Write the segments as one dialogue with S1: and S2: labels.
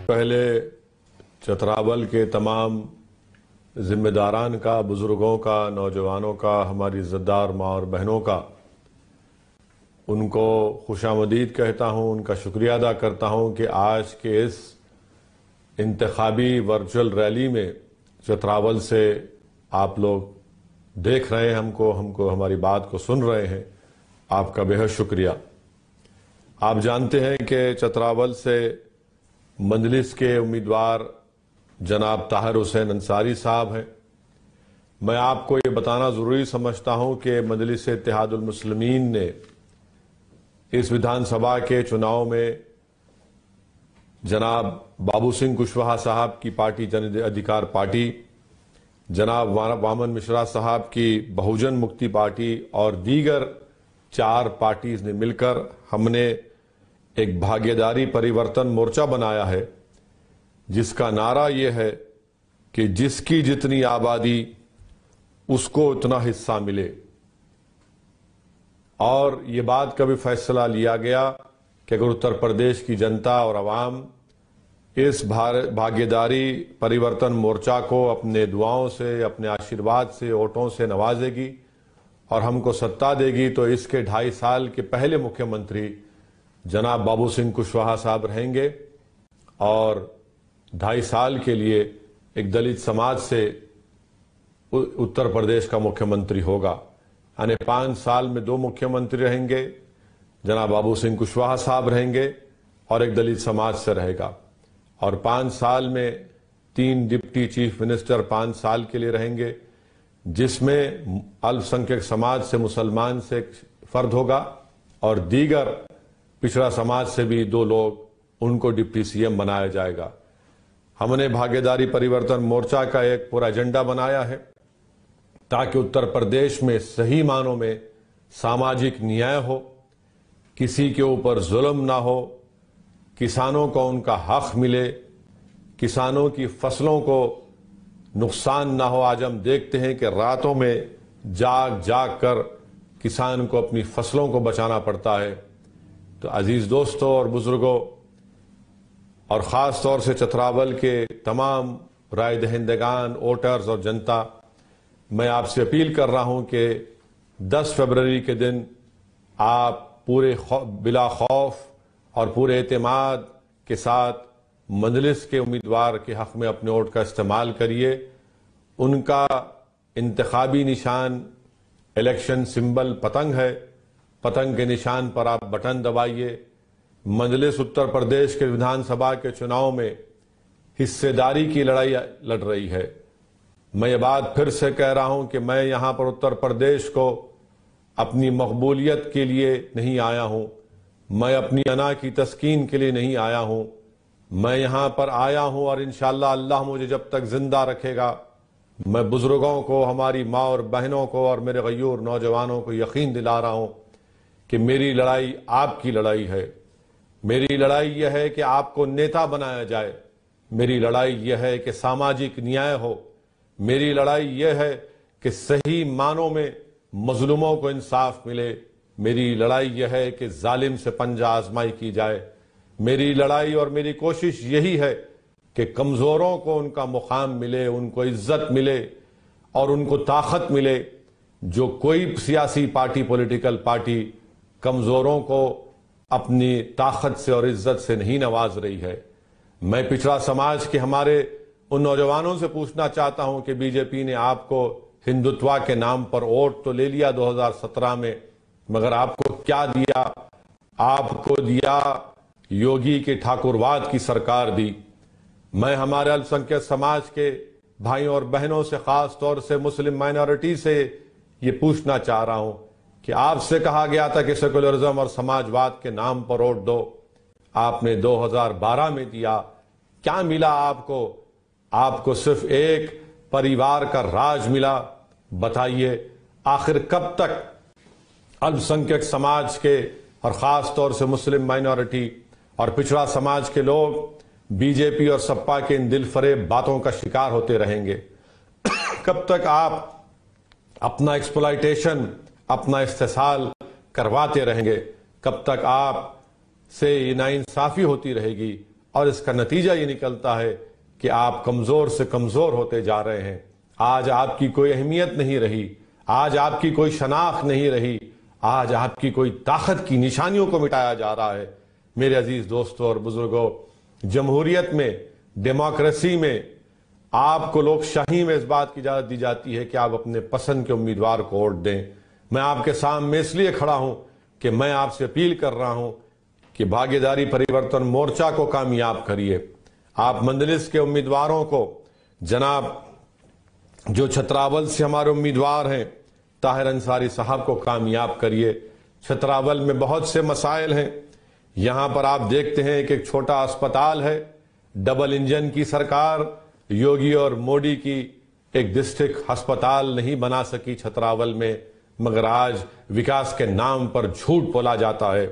S1: पहले चतरावल के तमाम जिम्मेदारान का, बुजुर्गों का, नौजवानों का, हमारी इज़्ज़तदार माँ और बहनों का उनको खुशामदीद कहता हूँ, उनका शुक्रिया अदा करता हूँ कि आज के इस इंतखाबी वर्चुअल रैली में चतरावल से आप लोग देख रहे हैं, हमको हमारी बात को सुन रहे हैं। आपका बेहद शुक्रिया। आप जानते हैं कि चतरावल से मजलिस के उम्मीदवार जनाब ताहिर हुसैन अंसारी साहब हैं। मैं आपको ये बताना ज़रूरी समझता हूँ कि मजलिस इत्तेहादुल मुस्लिमीन ने इस विधानसभा के चुनाव में जनाब बाबू सिंह कुशवाहा साहब की पार्टी जन अधिकार पार्टी, जनाब वामन मिश्रा साहब की बहुजन मुक्ति पार्टी और दीगर 4 पार्टीज ने मिलकर हमने एक भागीदारी परिवर्तन मोर्चा बनाया है, जिसका नारा यह है कि जिसकी जितनी आबादी उसको उतना हिस्सा मिले। और ये बात का भी फैसला लिया गया कि अगर उत्तर प्रदेश की जनता और आवाम इस भागीदारी परिवर्तन मोर्चा को अपने दुआओं से, अपने आशीर्वाद से, वोटों से नवाजेगी और हमको सत्ता देगी, तो इसके 2.5 साल के पहले मुख्यमंत्री जनाब बाबू सिंह कुशवाहा साहब रहेंगे और 2.5 साल के लिए एक दलित समाज से उत्तर प्रदेश का मुख्यमंत्री होगा। यानी 5 साल में 2 मुख्यमंत्री रहेंगे, जनाब बाबू सिंह कुशवाहा साहब रहेंगे और एक दलित समाज से रहेगा। और 5 साल में 3 डिप्टी चीफ मिनिस्टर 5 साल के लिए रहेंगे, जिसमें अल्पसंख्यक समाज से, मुसलमान से एक फर्द होगा और दीगर पिछड़ा समाज से भी 2 लोग, उनको डिप्टी सीएम बनाया जाएगा। हमने भागीदारी परिवर्तन मोर्चा का एक पूरा एजेंडा बनाया है ताकि उत्तर प्रदेश में सही मानों में सामाजिक न्याय हो, किसी के ऊपर जुल्म ना हो, किसानों को उनका हक मिले, किसानों की फसलों को नुकसान ना हो। आज हम देखते हैं कि रातों में जाग जाग कर किसान को अपनी फसलों को बचाना पड़ता है। तो अजीज दोस्तों और बुजुर्गों, और ख़ास तौर से चतरावल के तमाम राय दहिंदगान, वोटर्स और जनता, मैं आपसे अपील कर रहा हूं कि 10 फरवरी के दिन आप पूरे बिला खौफ और पूरे एतमाद के साथ मजलिस के उम्मीदवार के हक में अपने वोट का इस्तेमाल करिए। उनका इंतखाबी निशान, इलेक्शन सिंबल पतंग है। पतंग के निशान पर आप बटन दबाइए। मजलिस उत्तर प्रदेश के विधानसभा के चुनाव में हिस्सेदारी की लड़ाई लड़ रही है। मैं ये बात फिर से कह रहा हूं कि मैं यहां पर उत्तर प्रदेश को अपनी मकबूलियत के लिए नहीं आया हूं, मैं अपनी अना की तस्कीन के लिए नहीं आया हूं। मैं यहां पर आया हूं और इंशाअल्लाह अल्लाह मुझे जब तक जिंदा रखेगा, मैं बुजुर्गों को, हमारी माँ और बहनों को और मेरे गयूर नौजवानों को यकीन दिला रहा हूं कि मेरी लड़ाई आपकी लड़ाई है। मेरी लड़ाई यह है कि आपको नेता बनाया जाए। मेरी लड़ाई यह है कि सामाजिक न्याय हो। मेरी लड़ाई यह है कि सही मानों में मजलूमों को इंसाफ मिले। मेरी लड़ाई यह है कि जालिम से पंजा आजमाई की जाए। मेरी लड़ाई और मेरी कोशिश यही है कि कमजोरों को उनका मुकाम मिले, उनको इज्जत मिले और उनको ताकत मिले। जो कोई सियासी पार्टी, पॉलिटिकल पार्टी कमजोरों को अपनी ताकत से और इज्जत से नहीं नवाज रही है। मैं पिछड़ा समाज के हमारे उन नौजवानों से पूछना चाहता हूं कि बीजेपी ने आपको हिंदुत्व के नाम पर वोट तो ले लिया 2017 में, मगर आपको क्या दिया? आपको दिया योगी के ठाकुरवाद की सरकार दी। मैं हमारे अल्पसंख्यक समाज के भाइयों और बहनों से, खास तौर से मुस्लिम माइनॉरिटी से ये पूछना चाह रहा हूं कि आपसे कहा गया था कि सेकुलरिज्म और समाजवाद के नाम पर वोट दो, आपने 2012 में दिया। क्या मिला आपको? आपको सिर्फ एक परिवार का राज मिला। बताइए आखिर कब तक अल्पसंख्यक समाज के और खास तौर से मुस्लिम माइनॉरिटी और पिछड़ा समाज के लोग बीजेपी और सपा के इन दिलफरेब बातों का शिकार होते रहेंगे? कब तक आप अपना एक्सप्लॉयटेशन, अपना इस्तेसाल करवाते रहेंगे? कब तक आप से ये नाइंसाफी होती रहेगी और इसका नतीजा ये निकलता है कि आप कमजोर से कमजोर होते जा रहे हैं। आज आपकी कोई अहमियत नहीं रही, आज आपकी कोई शनाख्त नहीं रही, आज आपकी कोई ताकत की निशानियों को मिटाया जा रहा है। मेरे अजीज दोस्तों और बुजुर्गों, जमहूरियत में, डेमोक्रेसी में आपको लोकशाही में इस बात की इजाजत दी जाती है कि आप अपने पसंद के उम्मीदवार को वोट दें। मैं आपके सामने इसलिए खड़ा हूं कि मैं आपसे अपील कर रहा हूं कि भागीदारी परिवर्तन मोर्चा को कामयाब करिए। आप मंदलिस के उम्मीदवारों को, जनाब जो छतरावल से हमारे उम्मीदवार हैं ताहिर अंसारी साहब को कामयाब करिए। छतरावल में बहुत से मसाइल हैं। यहां पर आप देखते हैं कि एक छोटा अस्पताल है, डबल इंजन की सरकार योगी और मोदी की एक डिस्ट्रिक्ट अस्पताल नहीं बना सकी छतरावल में, मगर आज विकास के नाम पर झूठ बोला जाता है।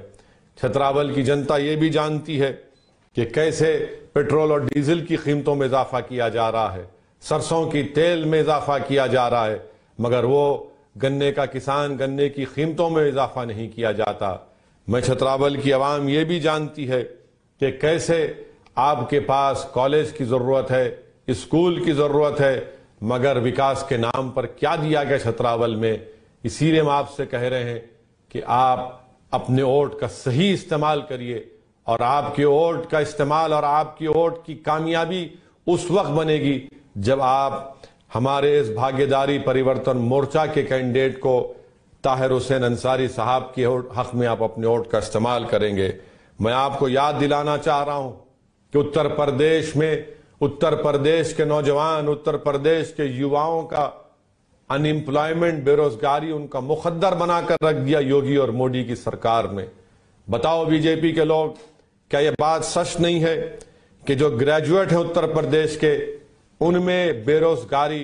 S1: छतरावल की जनता ये भी जानती है कि कैसे पेट्रोल और डीजल की कीमतों में इजाफा किया जा रहा है, सरसों की तेल में इजाफा किया जा रहा है, मगर वो गन्ने का किसान, गन्ने की कीमतों में इजाफा नहीं किया जाता। मैं छतरावल की आवाम ये भी जानती है कि कैसे आपके पास कॉलेज की जरूरत है, स्कूल की जरूरत है, मगर विकास के नाम पर क्या दिया गया छतरावल में। इसीलिए हम आपसे कह रहे हैं कि आप अपने वोट का सही इस्तेमाल करिए और आपके वोट का इस्तेमाल और आपकी वोट की कामयाबी उस वक्त बनेगी जब आप हमारे इस भागीदारी परिवर्तन मोर्चा के कैंडिडेट को ताहिर हुसैन अंसारी साहब के हक में आप अपने वोट का इस्तेमाल करेंगे। मैं आपको याद दिलाना चाह रहा हूं कि उत्तर प्रदेश में, उत्तर प्रदेश के नौजवान, उत्तर प्रदेश के युवाओं का अनएम्प्लॉयमेंट, बेरोजगारी उनका मुकद्दर बनाकर रख दिया योगी और मोदी की सरकार में। बताओ बीजेपी के लोग, क्या यह बात सच नहीं है कि जो ग्रेजुएट है उत्तर प्रदेश के, उनमें बेरोजगारी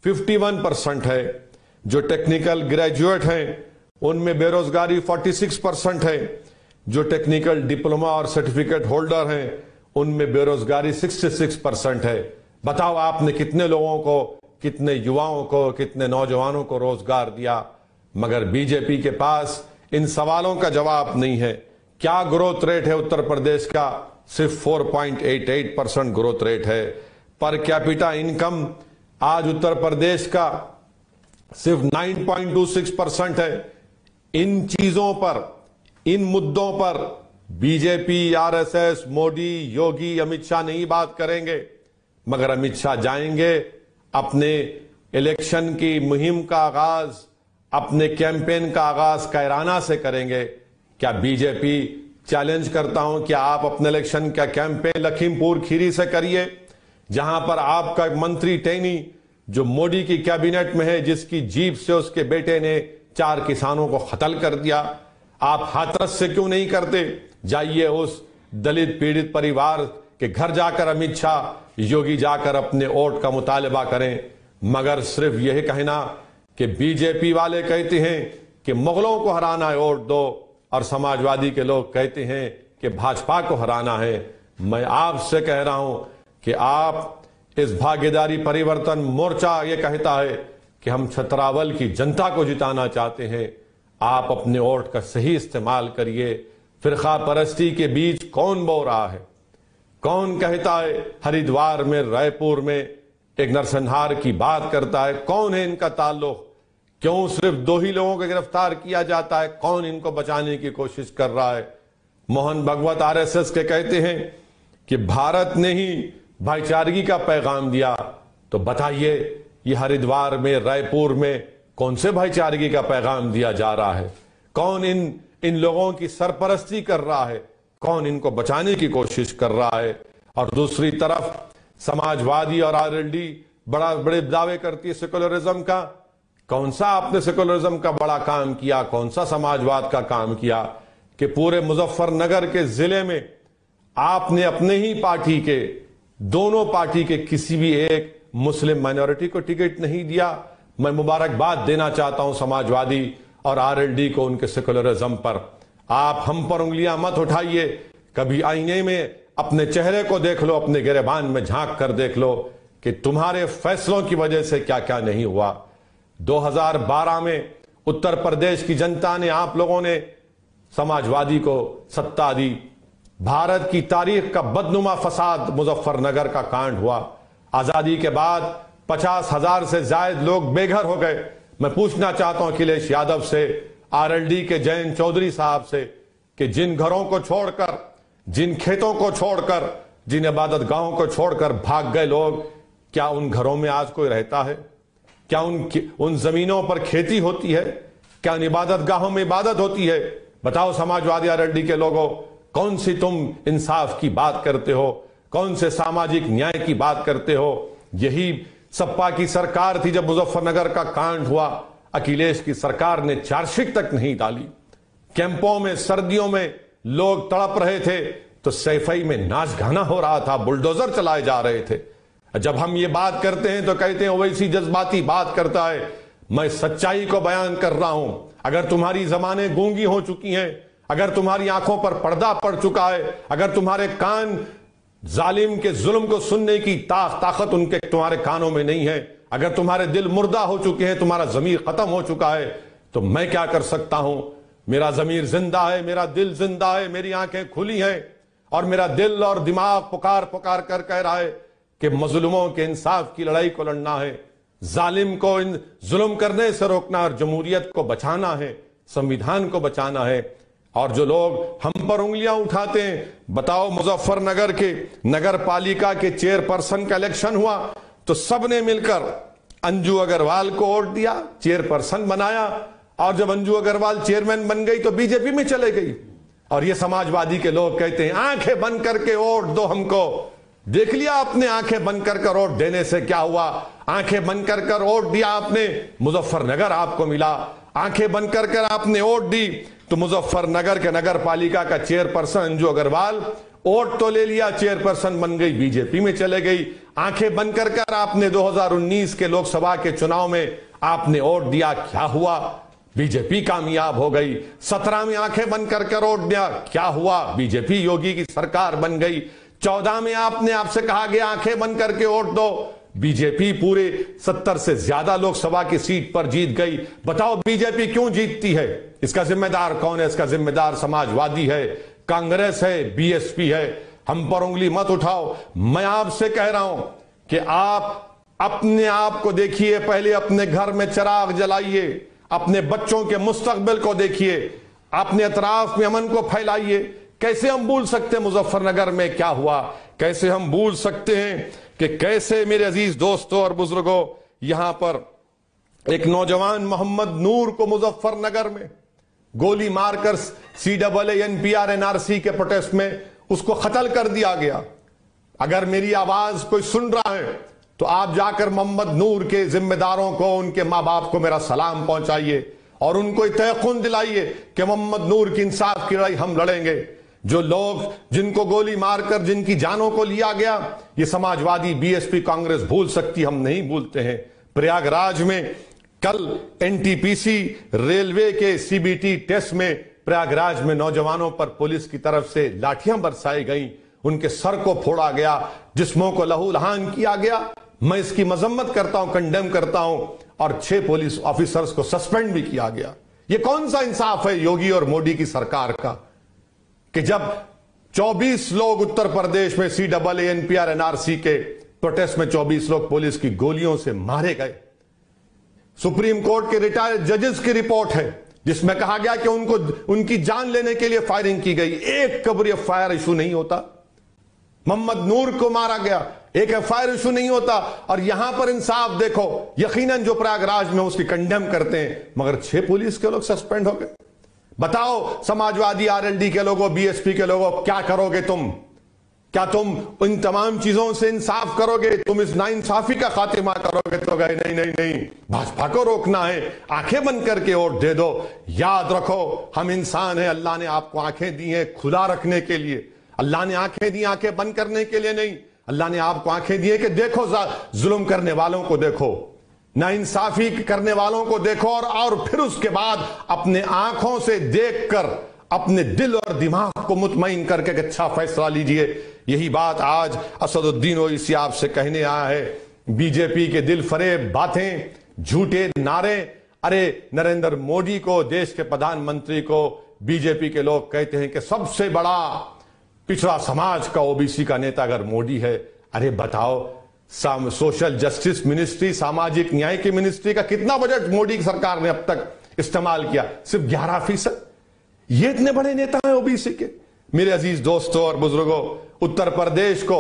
S1: 51% है, जो टेक्निकल ग्रेजुएट हैं उनमें बेरोजगारी 46% है, जो टेक्निकल डिप्लोमा और सर्टिफिकेट होल्डर हैं उनमें बेरोजगारी 66% है। बताओ आपने कितने लोगों को, कितने युवाओं को, कितने नौजवानों को रोजगार दिया, मगर बीजेपी के पास इन सवालों का जवाब नहीं है। क्या ग्रोथ रेट है उत्तर प्रदेश का? सिर्फ 4.88% ग्रोथ रेट है। पर कैपिटा इनकम आज उत्तर प्रदेश का सिर्फ 9.26% है। इन चीजों पर, इन मुद्दों पर बीजेपी, आरएसएस, मोदी, योगी, अमित शाह नहीं बात करेंगे, मगर अमित शाह जाएंगे अपने इलेक्शन की मुहिम का आगाज, अपने कैंपेन का आगाज कैराना से करेंगे। क्या बीजेपी, चैलेंज करता हूं, क्या आप अपने इलेक्शन का कैंपेन लखीमपुर खीरी से करिए, जहां पर आपका मंत्री टेनी जो मोदी की कैबिनेट में है, जिसकी जीप से उसके बेटे ने 4 किसानों को कत्ल कर दिया। आप हाथरस से क्यों नहीं करते? जाइए उस दलित पीड़ित परिवार के घर जाकर अमित शाह, योगी जाकर अपने वोट का मुतालबा करें, मगर सिर्फ यही कहना कि बीजेपी वाले कहते हैं कि मुगलों को हराना है वोट दो, और समाजवादी के लोग कहते हैं कि भाजपा को हराना है। मैं आपसे कह रहा हूं कि आप, इस भागीदारी परिवर्तन मोर्चा ये कहता है कि हम छतरावल की जनता को जिताना चाहते हैं। आप अपने वोट का सही इस्तेमाल करिए। फिरका परस्ती के बीच कौन बो रहा है? कौन कहता है हरिद्वार में, रायपुर में एक नरसंहार की बात करता है? कौन है इनका ताल्लुक? क्यों सिर्फ 2 ही लोगों को गिरफ्तार किया जाता है? कौन इनको बचाने की कोशिश कर रहा है? मोहन भगवत आरएसएस के कहते हैं कि भारत ने ही भाईचारगी का पैगाम दिया। तो बताइए, ये हरिद्वार में, रायपुर में कौन से भाईचारगी का पैगाम दिया जा रहा है? कौन इन लोगों की सरपरस्ती कर रहा है? कौन इनको बचाने की कोशिश कर रहा है? और दूसरी तरफ समाजवादी और आरएलडी बड़े दावे करती है सेकुलरिज्म का। कौन सा आपने सेकुलरिज्म का बड़ा काम किया? कौन सा समाजवाद का काम किया कि पूरे मुजफ्फरनगर के जिले में आपने अपने ही पार्टी के, दोनों पार्टी के किसी भी एक मुस्लिम माइनॉरिटी को टिकट नहीं दिया? मैं मुबारकबाद देना चाहता हूं समाजवादी और आरएलडी को उनके सेकुलरिज्म पर। आप हम पर उंगलियां मत उठाइए। कभी आईने में अपने चेहरे को देख लो, अपने गिरेबान में झांक कर देख लो कि तुम्हारे फैसलों की वजह से क्या क्या नहीं हुआ। 2012 में उत्तर प्रदेश की जनता ने, आप लोगों ने समाजवादी को सत्ता दी, भारत की तारीख का बदनुमा फसाद मुजफ्फरनगर का कांड हुआ। आजादी के बाद 50,000 से ज्यादा लोग बेघर हो गए। मैं पूछना चाहता हूं अखिलेश यादव से, आरएलडी के जयंत चौधरी साहब से, कि जिन घरों को छोड़कर, जिन खेतों को छोड़कर, जिन इबादत गाहों को छोड़कर भाग गए लोग, क्या उन घरों में आज कोई रहता है? क्या उन जमीनों पर खेती होती है? क्या उन इबादत गाहों में इबादत होती है? बताओ समाजवादी आरएलडी के लोगों, कौन सी तुम इंसाफ की बात करते हो? कौन से सामाजिक न्याय की बात करते हो? यही सपा की सरकार थी जब मुजफ्फरनगर का कांड हुआ। अखिलेश की सरकार ने चार्जशीट तक नहीं डाली। कैंपों में सर्दियों में लोग तड़प रहे थे तो सैफई में नाच गाना हो रहा था, बुलडोजर चलाए जा रहे थे। जब हम ये बात करते हैं तो कहते हैं ओवैसी जज्बाती बात करता है। मैं सच्चाई को बयान कर रहा हूं। अगर तुम्हारी जबानें गूंगी हो चुकी हैं, अगर तुम्हारी आंखों पर पर्दा पड़ चुका है, अगर तुम्हारे कान जालिम के जुल्म को सुनने की ताकत उनके तुम्हारे कानों में नहीं है, अगर तुम्हारे दिल मुर्दा हो चुके हैं, तुम्हारा जमीर खत्म हो चुका है, तो मैं क्या कर सकता हूं? मेरा जमीर जिंदा है, मेरा दिल जिंदा है, मेरी आंखें खुली हैं और मेरा दिल और दिमाग पुकार पुकार कर कह रहा है कि मजलूमों के इंसाफ की लड़ाई को लड़ना है, जालिम को इन जुल्म करने से रोकना और जमहूरियत को बचाना है, संविधान को बचाना है। और जो लोग हम पर उंगलियां उठाते हैं, बताओ मुजफ्फरनगर के नगर पालिका के चेयरपर्सन का इलेक्शन हुआ तो सबने मिलकर अंजू अग्रवाल को वोट दिया, चेयरपर्सन बनाया, और जब अंजू अग्रवाल चेयरमैन बन गई तो बीजेपी में चले गई। और ये समाजवादी के लोग कहते हैं आंखें बंद करके वोट दो हमको। देख लिया आपने आंखें बंद कर वोट देने से क्या हुआ? आंखें बंद कर वोट दिया आपने, मुजफ्फरनगर आपको मिला। आंखें बंद कर आपने वोट दी तो मुजफ्फरनगर के नगर पालिका का चेयरपर्सन अंजू अग्रवाल वोट तो ले लिया, चेयरपर्सन बन गई, बीजेपी में चले गई। आंखें बंद कर आपने 2019 के लोकसभा के चुनाव में आपने वोट दिया, क्या हुआ? बीजेपी कामयाब हो गई। 17 में आंखें बंद कर वोट दिया, क्या हुआ? बीजेपी योगी की सरकार बन गई। 14 में आपसे कहा गया आंखें बंद करके वोट दो, बीजेपी पूरे 70 से ज्यादा लोकसभा की सीट पर जीत गई। बताओ बीजेपी क्यों जीतती है? इसका जिम्मेदार कौन है? इसका जिम्मेदार समाजवादी है, कांग्रेस है, बीएसपी है। हम पर उंगली मत उठाओ। मैं आपसे कह रहा हूं कि आप अपने आप को देखिए, पहले अपने घर में चिराग जलाइए, अपने बच्चों के मुस्तकबिल को देखिए, अपने अतराफ में अमन को फैलाइए। कैसे हम भूल सकते हैं मुजफ्फरनगर में क्या हुआ? कैसे हम भूल सकते हैं कि कैसे मेरे अजीज दोस्तों और बुजुर्गों, यहां पर एक नौजवान मोहम्मद नूर को मुजफ्फरनगर में गोली मारकर CAA NPR NRC के प्रोटेस्ट में उसको कत्ल कर दिया गया। अगर मेरी आवाज कोई सुन रहा है तो आप जाकर मोहम्मद नूर के जिम्मेदारों को, उनके मां बाप को मेरा सलाम पहुंचाइए और उनको तयकीन दिलाइए कि मोहम्मद नूर की इंसाफ की लड़ाई हम लड़ेंगे। जो लोग जिनको गोली मारकर जिनकी जानों को लिया गया, ये समाजवादी बीएसपी कांग्रेस भूल सकती, हम नहीं भूलते हैं। प्रयागराज में कल NTPC रेलवे के CBT टेस्ट में प्रयागराज में नौजवानों पर पुलिस की तरफ से लाठियां बरसाई गई, उनके सर को फोड़ा गया, जिस्मों को लहूलुहान किया गया। मैं इसकी मजम्मत करता हूं, कंडेम करता हूं, और 6 पुलिस ऑफिसर्स को सस्पेंड भी किया गया। यह कौन सा इंसाफ है योगी और मोदी की सरकार का कि जब 24 लोग उत्तर प्रदेश में CAA NPR NRC के प्रोटेस्ट में 24 लोग पुलिस की गोलियों से मारे गए। सुप्रीम कोर्ट के रिटायर्ड जजेस की रिपोर्ट है जिसमें कहा गया कि उनकी जान लेने के लिए फायरिंग की गई। एक कभी FIR इशू नहीं होता। मोहम्मद नूर को मारा गया, एक FIR इशू नहीं होता। और यहां पर इंसाफ देखो, यकीनन जो प्रयागराज में उसकी कंडेम करते हैं, मगर 6 पुलिस के लोग सस्पेंड हो गए। बताओ समाजवादी आरएलडी के लोगों, बीएसपी के लोगों, क्या करोगे तुम? क्या तुम इन तमाम चीजों से इंसाफ करोगे? तुम इस नाइंसाफी का खात्मा करोगे? तो गए नहीं नहीं नहीं, भाजपा को रोकना है, आंखें बंद करके वोट दे दो। याद रखो, हम इंसान हैं, अल्लाह ने आपको आंखें दी हैं खुदा रखने के लिए। अल्लाह ने आंखें दी आंखें बंद करने के लिए नहीं। अल्लाह ने आपको आंखें दी है कि देखो, जुल्म करने वालों को देखो, नाइंसाफी करने वालों को देखो, और फिर उसके बाद अपने आंखों से देखकर अपने दिल और दिमाग को मुतमईन करके अच्छा फैसला लीजिए। यही बात आज असदुद्दीन ओवैसी आपसे कहने आया है। बीजेपी के दिल फरेब बातें, झूठे नारे, अरे नरेंद्र मोदी को, देश के प्रधानमंत्री को बीजेपी के लोग कहते हैं कि सबसे बड़ा पिछड़ा समाज का ओबीसी का नेता अगर मोदी है, अरे बताओ सोशल जस्टिस मिनिस्ट्री, सामाजिक न्याय की मिनिस्ट्री का कितना बजट मोदी की सरकार ने अब तक इस्तेमाल किया? सिर्फ 11%। ये इतने बड़े नेता हैं ओबीसी के। मेरे अजीज दोस्तों और बुजुर्गों, उत्तर प्रदेश को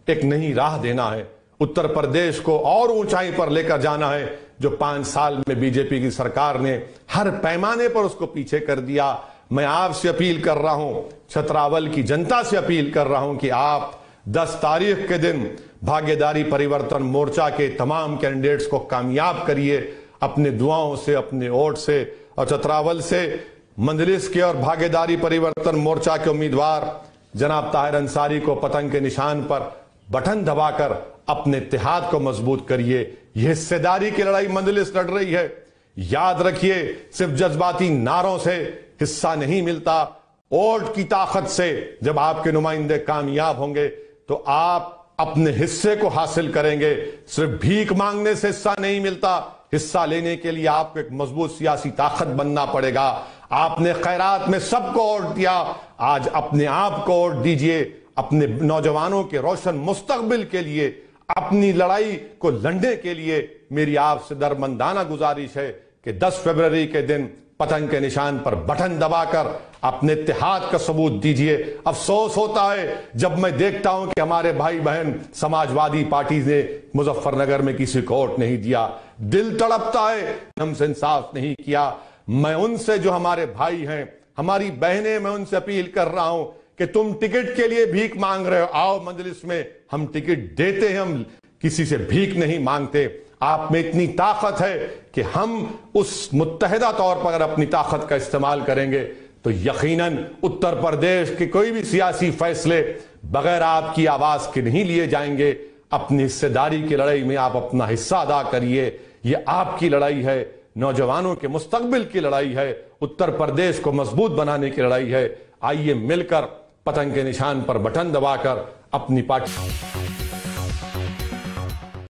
S1: एक नई राह देना है, उत्तर प्रदेश को और ऊंचाई पर लेकर जाना है, जो 5 साल में बीजेपी की सरकार ने हर पैमाने पर उसको पीछे कर दिया। मैं आपसे अपील कर रहा हूं, छतरावल की जनता से अपील कर रहा हूं कि आप 10 तारीख के दिन भागीदारी परिवर्तन मोर्चा के तमाम कैंडिडेट्स को कामयाब करिए अपने दुआओं से, अपने वोट से। और छतरावल से मंजलिस के और भागीदारी परिवर्तन मोर्चा के उम्मीदवार जनाब ताहिर अंसारी को पतंग के निशान पर बटन दबाकर अपने इत्तेहाद को मजबूत करिए। यह हिस्सेदारी की लड़ाई मंजलिस लड़ रही है। याद रखिए, सिर्फ जज्बाती नारों से हिस्सा नहीं मिलता, वोट की ताकत से जब आपके नुमाइंदे कामयाब होंगे तो आप अपने हिस्से को हासिल करेंगे। सिर्फ भीख मांगने से हिस्सा नहीं मिलता, हिस्सा लेने के लिए आपको एक मजबूत सियासी ताकत बनना पड़ेगा। आपने खैरात में सबको वोट दिया, आज अपने आप को वोट दीजिए। अपने नौजवानों के रोशन मुस्तकबिल के लिए, अपनी लड़ाई को लड़ने के लिए मेरी आपसे दरमंदाना गुजारिश है कि 10 फरवरी के दिन पतंग के निशान पर बटन दबाकर अपने इत्तेहाद का सबूत दीजिए। अफसोस होता है जब मैं देखता हूं कि हमारे भाई बहन समाजवादी पार्टी ने मुजफ्फरनगर में किसी को वोट नहीं दिया। दिल तड़पता है, हमसे इंसाफ नहीं किया। मैं उनसे, जो हमारे भाई हैं, हमारी बहनें, मैं उनसे अपील कर रहा हूं कि तुम टिकट के लिए भीख मांग रहे हो, आओ मजलिस में, हम टिकट देते हैं, हम किसी से भीख नहीं मांगते। आप में इतनी ताकत है कि हम उस मुत्तहिदा तौर पर अगर अपनी ताकत का इस्तेमाल करेंगे तो यकीनन उत्तर प्रदेश के कोई भी सियासी फैसले बगैर आपकी आवाज के नहीं लिए जाएंगे। अपनी हिस्सेदारी की लड़ाई में आप अपना हिस्सा अदा करिए। ये आपकी लड़ाई है, नौजवानों के मुस्तकबिल की लड़ाई है, उत्तर प्रदेश को मजबूत बनाने की लड़ाई है। आइए मिलकर पतंग के निशान पर बटन दबाकर अपनी पार्टी